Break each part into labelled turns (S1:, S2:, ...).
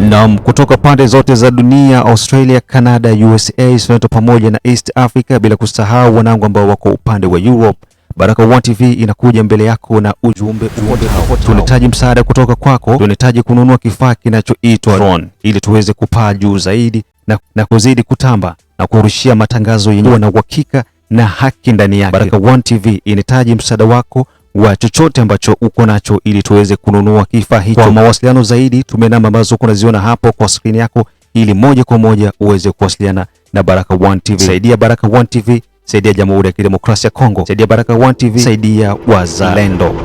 S1: Na kutoka pande zote za dunia, Australia, Canada, USA, Soweto pamoja na East Africa, bila kusahau wanangu ambao wako upande wa Europe, Baraka1 TV inakuja mbele yako na ujumbe. Tunahitaji msaada kutoka kwako. Tunahitaji kununua kifaa kinachoitwa drone ili tuweze kupaa juu zaidi na kuzidi kutamba na kurushia matangazo yenye na uhakika na haki ndani yake. Baraka1 TV inahitaji msaada wako wa chochote ambacho uko nacho ili tuweze kununua kifaa hicho. Kwa mawasiliano zaidi tumia namba ambazo unaziona hapo kwa screen yako ili moja kwa moja uweze kuwasiliana na Baraka1 TV. Saidia Baraka1 TV, saidia Jamhuri ya Kidemokrasia ya Kongo, saidia Baraka1 TV, saidia wazalendo.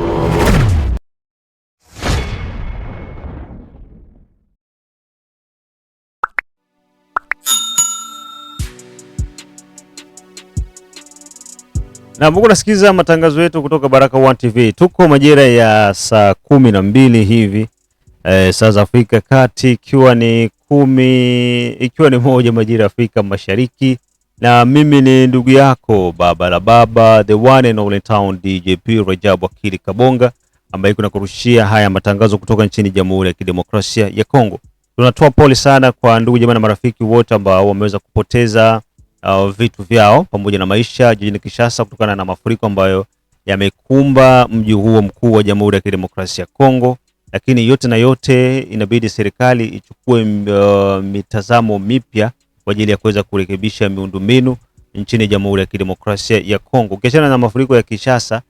S1: Na Mungu nasikiza matangazo yetu kutoka Baraka1 TV. Tuko majira ya saa 12 hivi saa za Afrika Kati, ikiwa ni moja majira ya Afrika Mashariki, na mimi ni ndugu yako baba la baba, the one and only town DJP Rajabu Akili Kabonga, ambaye kuna kurushia haya matangazo kutoka nchini Jamhuri ya Kidemokrasia ya Kongo. Tunatoa pole sana kwa ndugu jamaa na marafiki wote ambao wameweza kupoteza vitu vyao pamoja na maisha jijini Kinshasa kutokana na mafuriko ambayo yamekumba mji huo mkuu wa Jamhuri ya Kidemokrasia ya Kongo. Lakini yote na yote inabidi serikali ichukue mitazamo mipya kwa ajili ya kuweza kurekebisha miundombinu nchini Jamhuri ya Kidemokrasia ya Kongo. Ukiachana na mafuriko ya Kinshasa,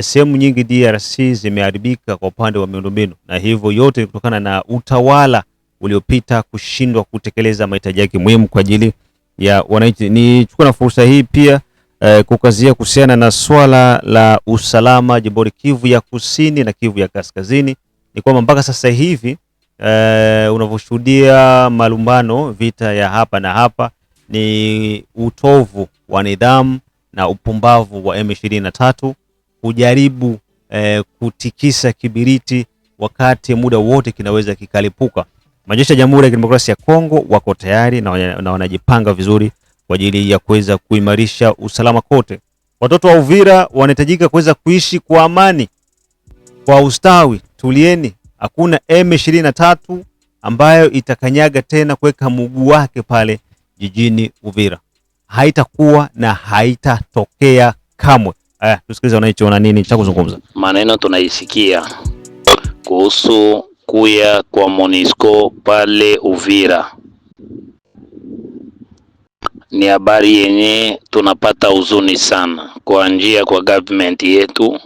S1: sehemu nyingi DRC zimeharibika kwa upande wa miundombinu, na hivyo yote kutokana na utawala uliopita kushindwa kutekeleza mahitaji yake muhimu kwa ajili ya wananchi. Nichukua na fursa hii pia kukazia kuhusiana na swala la usalama jimboni Kivu ya Kusini na Kivu ya Kaskazini. Ni kwamba mpaka sasa hivi unavyoshuhudia malumbano, vita ya hapa na hapa, ni utovu wa nidhamu na upumbavu wa M23 kujaribu kutikisa kibiriti wakati muda wote kinaweza kikalipuka. Majeshi ya Jamhuri ya Kidemokrasia ya Kongo wako tayari na wanajipanga vizuri kwa ajili ya kuweza kuimarisha usalama kote. Watoto wa Uvira wanahitajika kuweza kuishi kwa amani, kwa ustawi. Tulieni, hakuna M23 ambayo itakanyaga tena kuweka mguu wake pale jijini Uvira. Haitakuwa na haitatokea kamwe. Tusikilize wananchi wana nini cha kuzungumza.
S2: Maneno tunaisikia kuhusu kuya kwa MONUSCO pale Uvira ni habari yenye tunapata huzuni sana kwa njia kwa government yetu,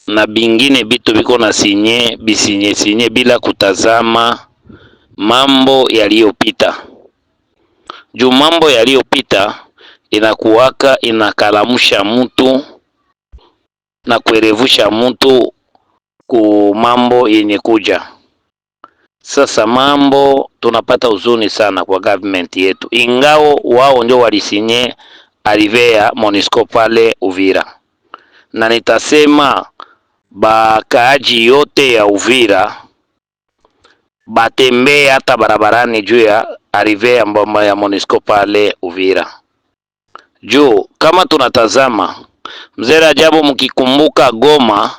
S2: na bingine bitu biko na sinye bila kutazama mambo yaliyopita. Juu mambo yaliyopita inakuwaka inakalamusha mtu na kuerevusha mtu ku mambo yenye kuja. Sasa mambo tunapata huzuni sana kwa government yetu, ingao wao ndio walisinye alivea MONUSCO pale Uvira. Na nitasema bakaaji yote ya Uvira batembee hata barabarani juu ya alivea mboma ya MONUSCO pale Uvira. Juu kama tunatazama mzee Rajabu, mkikumbuka Goma,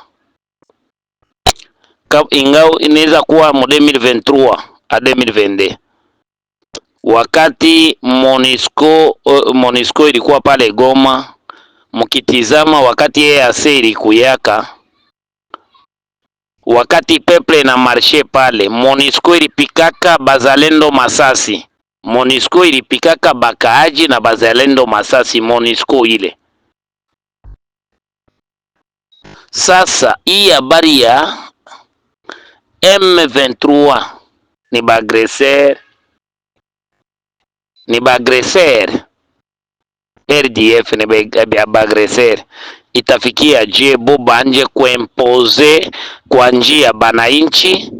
S2: ingao inaweza kuwa 2023 a 2022 wakati MONUSCO ilikuwa pale Goma, mkitizama wakati EAC ilikuyaka, wakati peple na marshe pale, MONUSCO ilipikaka bazalendo masasi, MONUSCO ilipikaka bakaaji na bazalendo masasi MONUSCO ile. Sasa hii habari ya M23 ni bagreser RDF ni bagreser, itafikia je boba nje kuimpose kwa njia bananchi,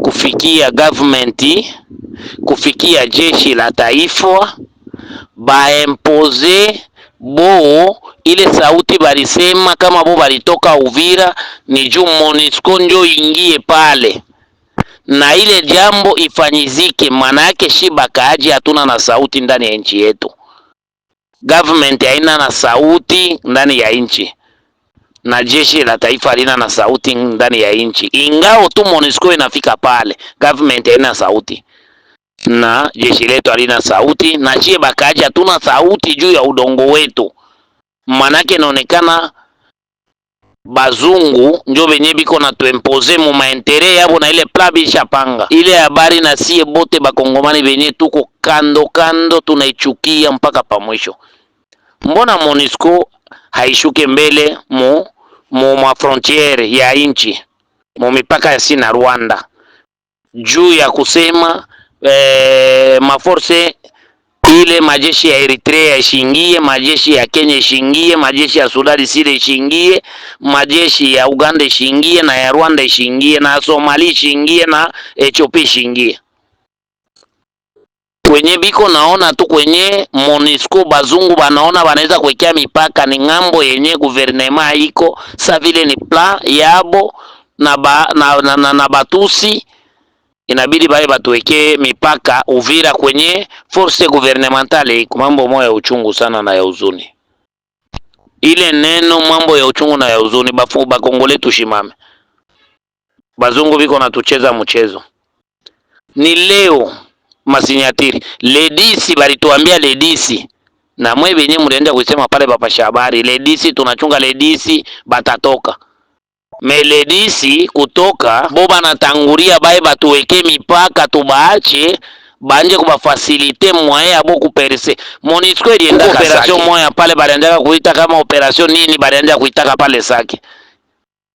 S2: kufikia government, kufikia jeshi la taifa, baimpoze bo ile sauti balisema kama bo balitoka Uvira ni juu MONUSCO ndio ingie pale na ile jambo ifanyizike. Maana yake shiba kaaji hatuna na sauti ndani ya nchi yetu, government haina na sauti ndani ya nchi. na jeshi la taifa halina na sauti ndani ya nchi. Ingao tu MONUSCO inafika pale, government haina sauti na jeshi letu halina sauti, na chie bakaji hatuna sauti juu ya udongo wetu. Manake inaonekana bazungu njo benye biko na tuempoze mu maentere yabo, na ile plan bishapanga ile habari, na sie bote bakongomani benye tuko kando kando tunaichukia mpaka pa mwisho. Mbona MONUSCO haishuke mbele mu ma frontiere ya inchi, mu mipaka ya si na Rwanda, juu ya kusema maforce ile majeshi ya Eritrea ishingie, majeshi ya Kenya ishingie, majeshi ya Sudani Sile ishingie, majeshi ya Uganda ishingie, na ya Rwanda ishingie, na Somali ishingie, na Ethiopia ishingie. Kwenye biko naona tu kwenye MONUSCO bazungu banaona banaweza kuwekea mipaka ni ngambo yenye guvernema iko sa vile ni plan yabo na batusi, inabidi bae batuwekee mipaka Uvira kwenye force gouvernementale. Mambo moya ya uchungu sana na ya huzuni, ile neno mambo ya uchungu na ya huzuni. Bakongole tushimame, bazungu biko natucheza mchezo. Ni leo masinyatiri ledisi balituambia ledisi, na mwe benye mlienda kusema pale bapasha habari ledisi tunachunga ledisi batatoka meledisi kutoka boba natangulia bae batuweke mipaka tubaache banje kubafasilite mwaye abo kuperse. MONUSCO ilienda operation moya pale balianza kuita kama operation nini, balianza kuitaka pale Sake,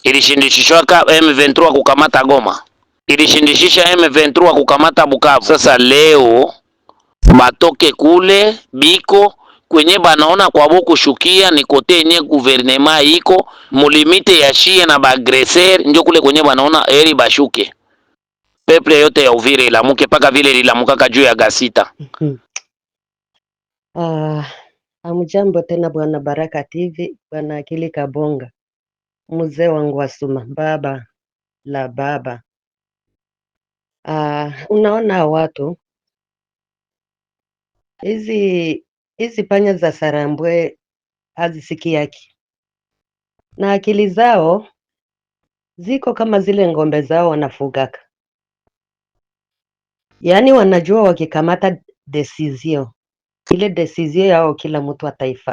S2: ilishindishishwa M23 kukamata Goma, ilishindishisha M23 kukamata Bukavu. Sasa leo batoke kule biko kwenye banaona kwa boku shukia ni kote yenye guvernema iko mulimite ya shie na bagreser, ndio kule kwenye banaona eri bashuke. Peple yote ya Uvira ilamuke paka vile lilamukaka juu ya Gasita.
S3: Amujambo tena bwana Baraka TV, bwana Akili Kabonga, mzee wangu wa Suma, baba la baba. Unaona watu hizi panya za Sarambwe hazisikiaki, na akili zao ziko kama zile ngombe zao wanafugaka, yaani wanajua wakikamata decision, ile decision yao kila mtu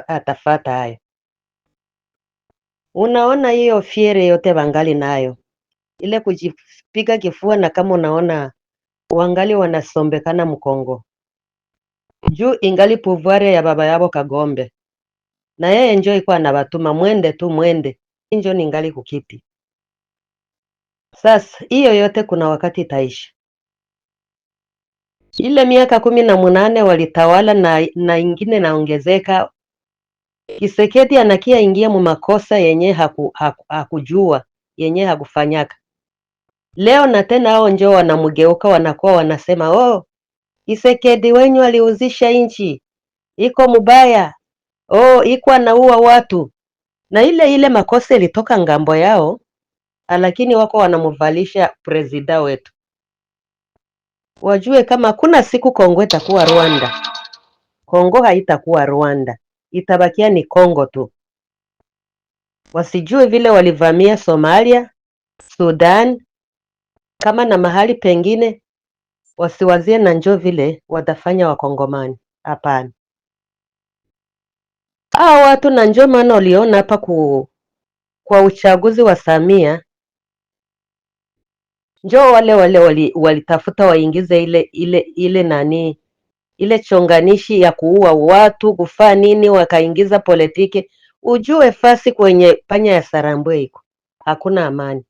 S3: atafata hayo. Unaona hiyo fiere yote wangali nayo, ile kujipiga kifua, na kama unaona wangali wanasombekana Mkongo juu ingali pouvoir ya baba yabo Kagombe, na yeye njoo iko anabatuma mwende tu mwende, njoo ningali kukiti. Sasa hiyo yote kuna wakati itaisha. Ile miaka 18 walitawala na ingine naongezeka. Kisekedi anakia ingia mu makosa yenye hakujua, yenye hakufanyaka. Leo na tena hao njoo wanamugeuka, wanakuwa wanasema Kisekedi wenyu aliuzisha inchi, iko mubaya, iko anaua watu. Na ile makosa ilitoka ngambo yao, lakini wako wanamuvalisha presida wetu. Wajue kama kuna siku Kongo itakuwa Rwanda. Kongo haitakuwa Rwanda, itabakia ni Kongo tu. Wasijue vile walivamia Somalia, Sudan, kama na mahali pengine, wasiwazie na njoo vile watafanya Wakongomani. Hapana. Hao watu na njoo maana waliona hapa kwa uchaguzi wa Samia, njoo wale walitafuta waingize ile chonganishi ya kuua watu, kufaa nini, wakaingiza politiki. Ujue fasi kwenye panya ya Sarambwe iko hakuna amani.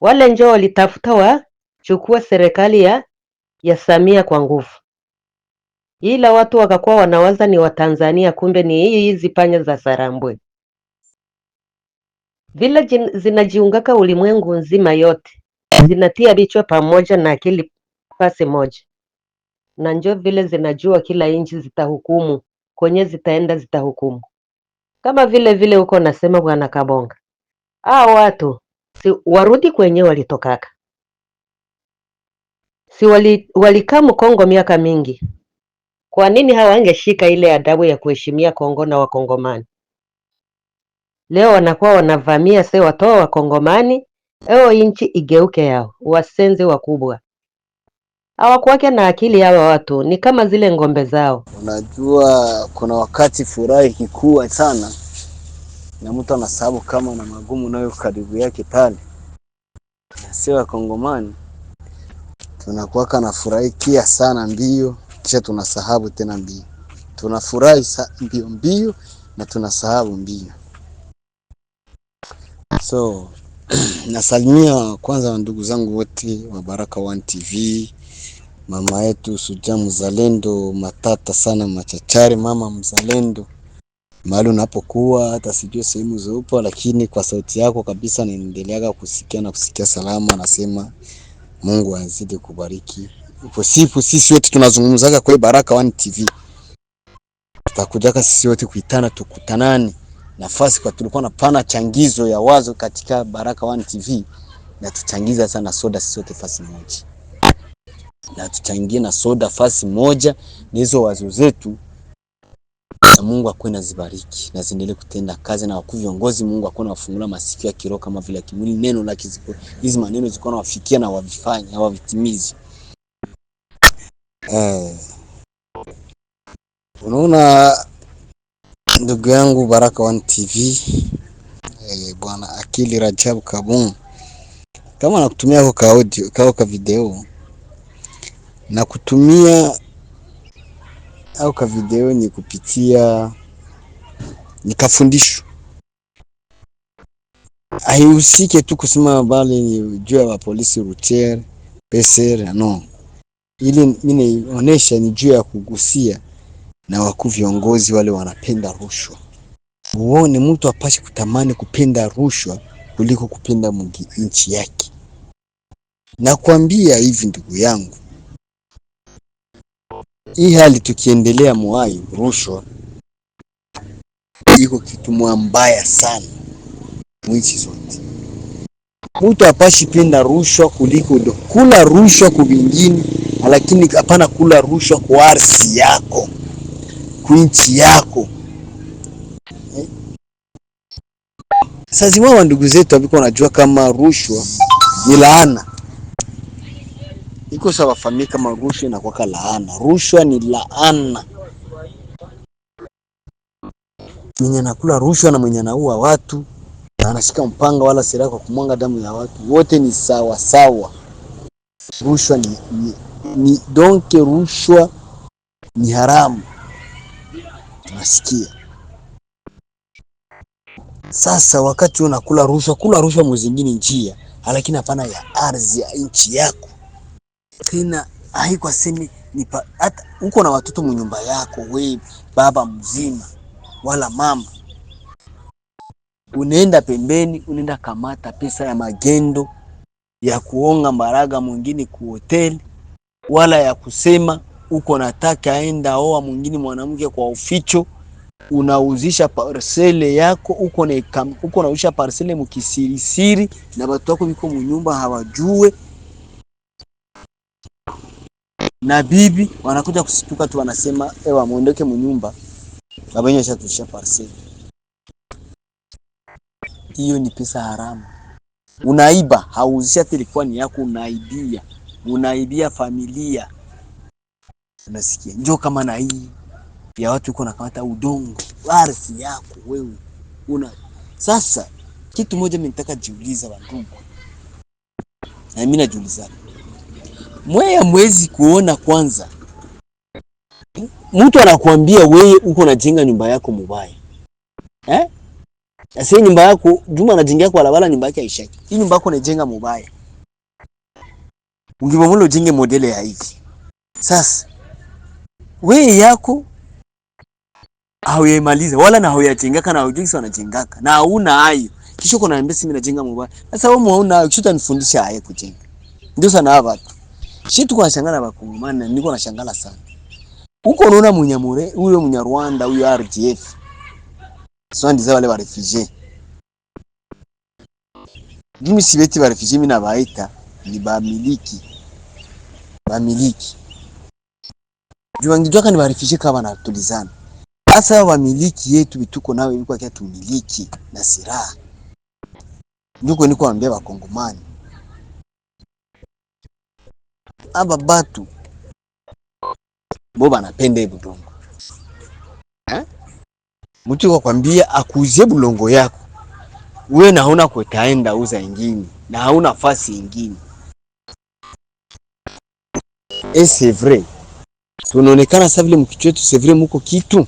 S3: Wale njoo walitafuta wachukua serikali ya Samia kwa nguvu, ila watu wakakuwa wanawaza ni Watanzania, kumbe ni hizi panya za Sarambwe. Vile zinajiungaka ulimwengu nzima yote, zinatia bichwa pamoja na akili pasi moja, na njoo vile zinajua kila inchi zitahukumu, kwenye zitaenda zitahukumu. Kama vile huko nasema bwana Kabonga, watu si warudi kwenye walitokaka. Si walikaa Kongo miaka mingi, kwa nini hawangeshika ile adabu ya kuheshimia Kongo na Wakongomani? Leo wanakuwa wanavamia se watoa Wakongomani, inchi igeuke yao, wasenzi wakubwa. Hawakuwake na akili hawa watu, ni kama zile ngombe zao.
S4: Unajua kuna wakati furaha ikikua sana na mtu anasababu kama na magumu nayo karibu yake pale. Sisi Wakongomani tunakuwa na furahikia sana mbio, kisha tunasahabu tena mbio. Tunafurahi mbio na tunasahabu mbio. So nasalimia kwanza ndugu zangu wote wa Baraka One TV, mama yetu Suja Mzalendo, matata sana machachari, mama mzalendo. Mahali unapokuwa hata sijui sehemu zopo, lakini kwa sauti yako kabisa naendeleaga kusikia na kusikia salama. Nasema Mungu azidi kubariki. Ipo siku sisi wote tunazungumzaga kwa Baraka One TV. Tutakujaka sisi wote kuitana tukutanani. Nafasi kwa tulikuwa na pana changizo ya wazo katika Baraka One TV na tuchangiza sana soda sisi wote fasi moja. Na tuchangie na soda fasi moja na hizo wazo zetu. Na Mungu akwe na zibariki na ziendelee kutenda kazi, na wakuu viongozi Mungu akwe na wafungula masikio ya kiroho kama vile kimwili, neno la kiziko hizi maneno ziko na wafikia na wavifanye au wavitimizi. Unaona ndugu yangu Baraka One TV, bwana Akili Rajab Kabun, kama nakutumia kwa audio kwa video na kutumia au kwa video ni kupitia nikafundisho. Haihusike tu kusema bali ni juu ya polisi routier PCR, no. Ili mimi naonesha ni juu ya kugusia na wakuu viongozi wale wanapenda rushwa. Uone mtu apashi kutamani kupenda rushwa kuliko kupenda nchi yake. Na kuambia hivi ndugu yangu, hii hali tukiendelea mwai rushwa iko kitu mbaya sana mwichi zote. Mtu apashi penda rushwa kuliko kula rushwa kwa vingine, lakini hapana kula rushwa kwa ardhi yako, kwa nchi yako. Sasa wao ndugu zetu wabiko wanajua kama rushwa ni laana. Iko sawa famia kama rushwa na kwa laana. Rushwa ni laana. Mwenye anakula rushwa na mwenye anaua watu na anashika mpanga wala silaha kwa kumwanga damu ya watu, wote ni sawa sawa. Rushwa ni donc rushwa ni haramu. Tunasikia. Sasa wakati unakula rushwa, kula rushwa mzingine njia, lakini hapana ya ardhi ya nchi yako. Tena haiko semi hata uko na watoto mnyumba yako, wewe baba mzima wala mama, unaenda pembeni, unaenda kamata pesa ya magendo ya kuonga mbaraga mwingine ku hotel, wala ya kusema uko nataka aenda oa mwingine mwanamke kwa uficho, unauzisha parcele yako, uko nausha parcele mkisirisiri na watu wako biko mnyumba hawajue, na bibi wanakuja kusituka tu wanasema ewa muondoke mnyumba baba yenu ashatusha parcele. Hiyo ni pesa haramu. Unaiba, hauzisha ilikuwa ni yako, unaibia familia. Unasikia? Njoo kama na hii ya watu uko nakamata udongo, ardhi yako wewe. Sasa kitu moja mimi nataka jiuliza wandugu. Na mimi najiuliza. Mwezi kuona kwanza. Mtu anakuambia wewe uko unajenga nyumba yako mubaya. Sasa nyumba yako Juma anajenga kwa labala, nyumba yake haishaki. Hii nyumba yako unajenga mubaya. Ungebomola ujenge modele ya hivi. Sasa wewe yako hauyemaliza wala na hauyajengaka na hujui wanajengaka na hauna hayo, kisha uko naambia mimi najenga mubaya. Sasa wewe hauna hayo, kisha utanifundisha haya kujenga. Ndio sana hapa shitu kwa shangana Bakongomani, niko na shangala sana. Uko unaona Munyamure huyo Munyarwanda huyo RDF sio ndizo wale wa refugee. Mimi sibeti wa refugee, mimi nabaita ni bamiliki. Jua ngijua kani wa refugee kama na tulizana. Asa wamiliki yetu bituko nawe ilikuwa kia tumiliki na silaha. Nduko niko ambia Wakongomani. Aba batu bo banapenda budongo. Mtu kwa kwambia akuzie bulongo yako. Wewe na hauna kutaenda uza ingine na hauna nafasi ingine. C'est vrai. Tunaonekana sasa vile mkichwa wetu c'est vrai mko kitu.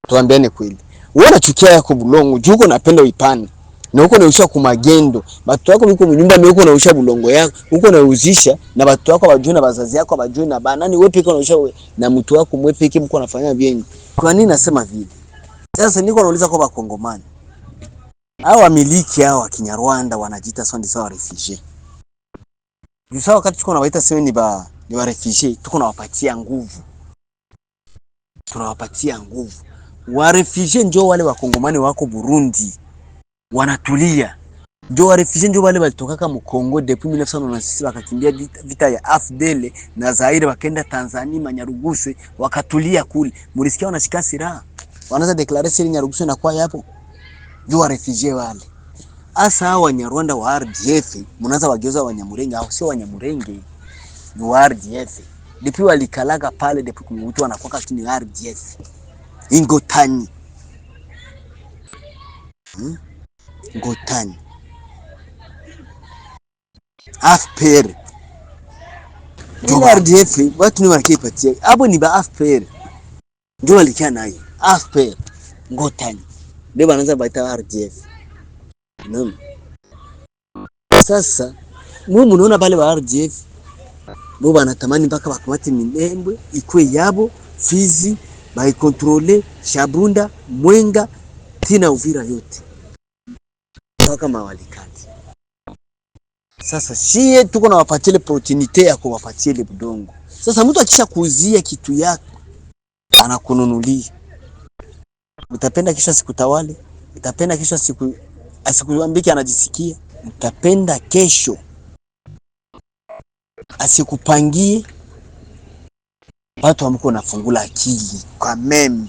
S4: Tuambiane kweli. Wewe unachukia yako bulongo, juu uko napenda uipane. Na uko nausha kumagendo. Batu wako biko mnyumba na uko nausha bulongo yako, uko nauzisha na batu wako bajue na bazazi yako bajue na banani wewe peke unausha na mtu wako mwe peke mko nafanya bien. Kwa nini nasema vile? Sasa niko nauliza kwa Wakongomani. Hao wamiliki hao wa Kinyarwanda wanajiita sondi sawa refugee. Ni sawa wakati tuko nawaita sema ni ba refugee, tuko nawapatia nguvu. Tunawapatia nguvu. Wa refugee njoo wale Wakongomani wako Burundi wanatulia. Njoo wa refugee njoo wale walitoka mu Kongo depuis 1996 wakakimbia vita ya AFDL na Zaire wakaenda Tanzania Manyaruguswe wakatulia kule. Mulisikia wanashika silaha. Wanaanza declare siri Nyaruguswe na kwa hapo. Njoo wa refugee wale. Asa hao Wanyarwanda wa RDF mnaanza wageuza Wanyamurenge au sio Wanyamurenge? Ni wa RDF. Depuis walikalaga pale depuis kumwutu wanakuwa kini RDF. Ingotani. Ngotani. AFPR. Ndio RDF watu ni wanakipatia. Hapo ni ba AFPR. Ndio walikia nayo. AFPR. Ngotani. Ndio wanaanza baita RDF. Naam. Sasa mumu unaona pale wa RDF bo banatamani mpaka bakamate Minembwe ikwe yabo, Fizi baikontrole, Shabunda, Mwenga tina Uvira yote mpaka Mawalikati. Sasa shie tuko na wapatie opportunity ya kuwapatia ile budongo. Sasa mtu akisha kuuzia kitu yako anakununulia, utapenda kisha sikutawale, utapenda kisha asikuambiki anajisikia, utapenda kesho asikupangie. Watu wamko nafungula akili kwa meme.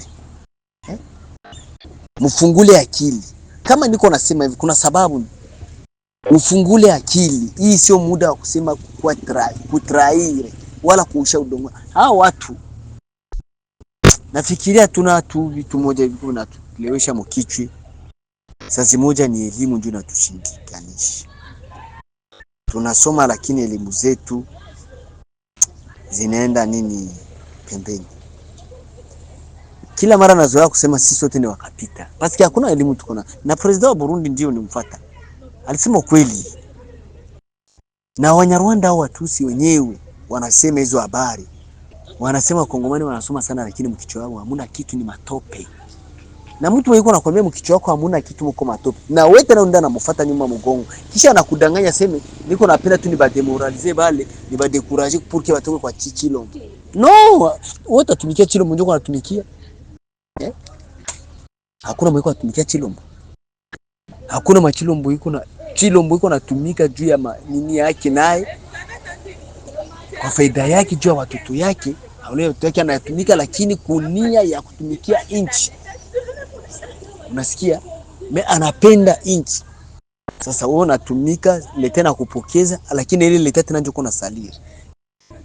S4: Mfungule akili. Kama niko nasema hivi kuna sababu. Ufungule akili. Hii sio muda wa kusema kutraire wala kuusha udongo. Hao watu nafikiria tuna tu vitu moja hivi na tulewesha mkichwi. Sasa moja ni elimu ndio inatushindikianisha. Tunasoma lakini elimu zetu zinaenda nini pembeni. Kila mara nazoea kusema sisi sote ni wakapita. Basi hakuna elimu tuko na. Na president wa Burundi ndio nimfuata. Alisema kweli. Na Wanyarwanda au Watusi wenyewe wanasema hizo habari. Wanasema Wakongomani wanasoma sana lakini mkichwa wao hamuna kitu, ni matope. Na mtu yuko anakuambia mkichwa wako hamuna kitu, mko matope. Na wewe tena ndio unamfuata nyuma mgongo. Kisha anakudanganya sema niko napenda tu ni ba demoraliser bale, ni ba décourager pour que watoke kwa Chilombo. No, wewe utatumikia Chilombo ndio unatumikia. Hakuna mwiko atumikia Chilombo. Hakuna machilombo yuko na Chilombo yuko natumika juu ya nini yake naye. Kwa faida yake juu ya watoto yake, wale watoto yake anatumika lakini kunia ya kutumikia inchi. Unasikia? Anapenda inchi. Sasa wewe unatumika leta na kupokeza lakini ile leta tena njoo kuna saliri.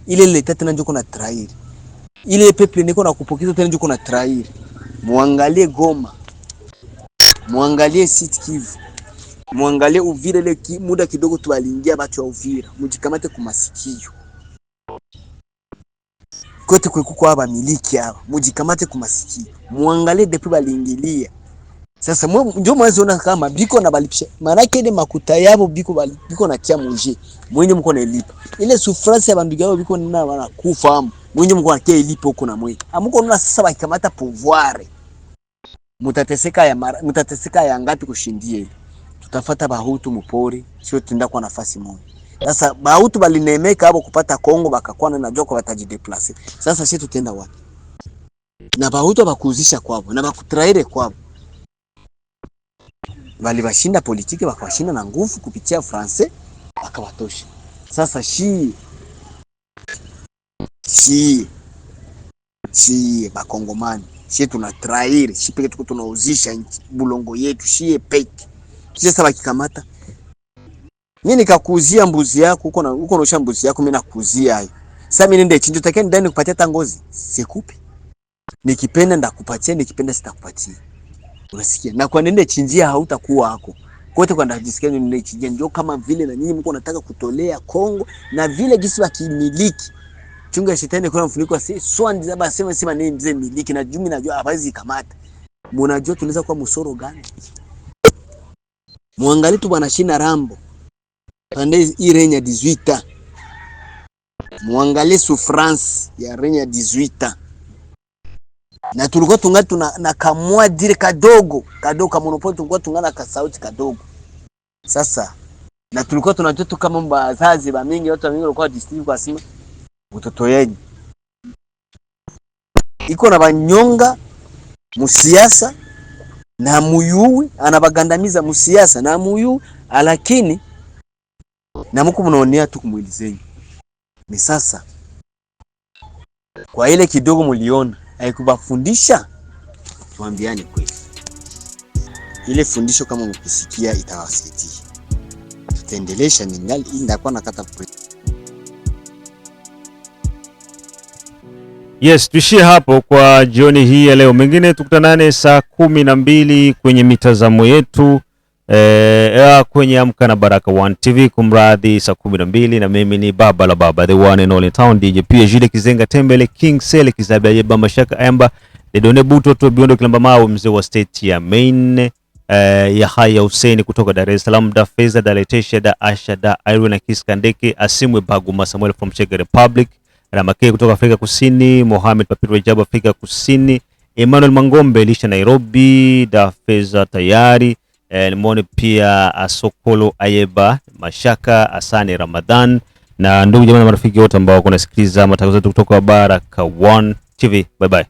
S4: Ile leta tena njoo kuna trairi. Ile peple niko na kupokeza tena njoo kuna trairi. Muangalie Goma. Muangalie Sud Kivu. Muangalie Uvira ile muda kidogo tu aliingia watu wa Uvira. Mujikamate kumasikio. Kote kwa hapa miliki hapa. Mujikamate kumasikio. Muangalie depuis baliingilia. Sasa ndio mwanzo una kama biko na balipisha. Maana yake ile makuta yao biko na tia muje. Mwenye mko na elipa. Ile sufrance ya bandu yao biko na wanakufa. Mwenye mko na kia elipa huko na mwe. Amuko unaona sasa wakikamata pouvoir. Mutateseka ya ngapi kushindia ile. Tutafuata bahutu mpori, sio tenda kwa nafasi moja. Sasa bahutu balinemeka hapo kupata Kongo bakakwana na joko watajideplace. Sasa sisi tutenda wapi? Na bahutu bakuzisha kwao na bakutraire kwao. Walibashinda politiki wakawashinda na nguvu kupitia France wakawatosha. Sasa shi Bakongomani Sisi tuna trairi, sisi peke tuko tunauzisha bulongo yetu, sisi peke. Sasa wakikamata. Mimi nikakuuzia mbuzi yako, huko unaosha mbuzi yako, mimi nakuuzia hayo. Sasa mimi nende chinjo take ndani kupatia tangozi, sikupi. Nikipenda ndakupatia, nikipenda sitakupatia. Unasikia? Na kwa nende chinjia hautakuwa hako. Kote kwa ndajisikia nende chinjia ndio kama vile na nyinyi mko nataka kutolea Kongo na vile gisi wa kimiliki. Chunga shetani kwa mfuniko wa swandi zaba sema nini mzee miliki na jumi najua hawezi kamata. Mnajua tunaweza kuwa msoro gani? Muangalie tu bwana Shina Rambo. Pande hii renya 18. Muangalie souffrance ya renya 18. Na tulikuwa tungana na kamwa dire kadogo kama monopoli, tulikuwa tungana ka sauti kadogo. Sasa na tulikuwa tunajua tu kama bazazi ba mingi watu wengi walikuwa district kwa sima mtoto yenu iko na banyonga musiasa na muyui anabagandamiza musiasa na muyu, lakini na mko mnaonea tu kumwelezeni. Ni sasa kwa ile kidogo mliona haikubafundisha, tuambiane kweli. Ile fundisho kama mkisikia itawasaidia. Tutaendelesha ningali ndakuwa nakata.
S1: Yes, tuishie hapo kwa jioni hii ya leo. Mengine tukutanane saa 12 kwenye mitazamo yetu kwenye Amka na Baraka One TV, kumradhi, saa 12, na mimi ni Baba la Baba, the one and only town DJ, pia Jile Kizenga Tembele, King Sele Kizabia Yeba Mashaka Emba, Dedone Buto to Biondo Kilamba Mawe, mzee wa state ya Maine, ya Haya Hussein kutoka Dar es Salaam, da Feza, da Letesha, da Asha, da Irene Kiskandeke, Asimwe Baguma Samuel from Czech Republic, Ramake kutoka Afrika Kusini, Mohamed Papiro Rajab Afrika Kusini, Emmanuel Mangombe Elisha Nairobi, da Feza tayari, nimone pia Asokolo Ayeba Mashaka, Asani Ramadan, na ndugu jamaa na marafiki wote ambao wanasikiliza matangazo yetu kutoka Baraka One TV. Bye bye.